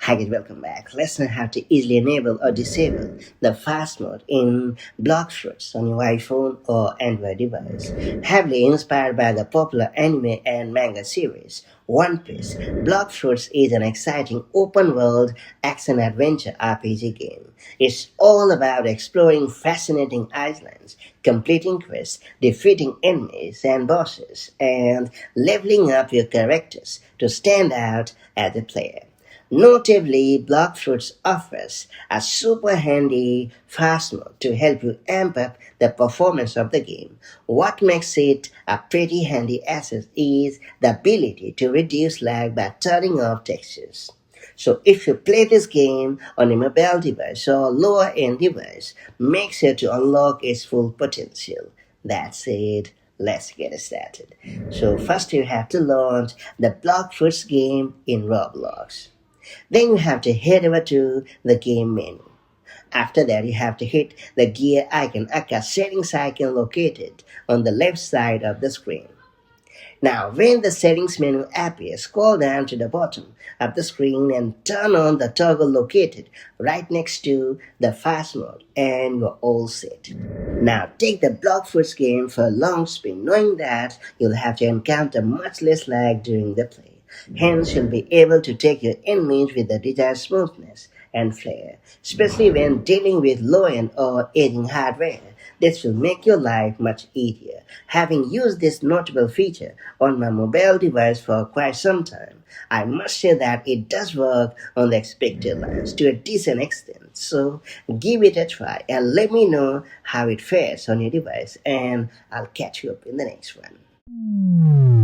Hi guys, welcome back. Let's learn how to easily enable or disable the fast mode in Blox Fruits on your iPhone or Android device. Heavily inspired by the popular anime and manga series One Piece, Blox Fruits is an exciting open-world action-adventure RPG game. It's all about exploring fascinating islands, completing quests, defeating enemies and bosses, and leveling up your characters to stand out as a player. Notably, Blox Fruits offers a super handy fast mode to help you amp up the performance of the game. What makes it a pretty handy asset is the ability to reduce lag by turning off textures. So if you play this game on a mobile device or lower end device, make sure to unlock its full potential. That's it. Let's get started. So first you have to launch the Blox Fruits game in Roblox. Then you have to head over to the game menu. After that, you have to hit the gear icon, aka settings icon located on the left side of the screen. Now, when the settings menu appears, scroll down to the bottom of the screen and turn on the toggle located right next to the fast mode, and you're all set. Now, take the Blox Fruits game for a long spin, knowing that you'll have to encounter much less lag during the play. Hence, you'll be able to take your enemies with the desired smoothness and flair, especially when dealing with low-end or aging hardware. This will make your life much easier. Having used this notable feature on my mobile device for quite some time, I must say that it does work on the expected lines to a decent extent. So give it a try and let me know how it fares on your device, and I'll catch you up in the next one.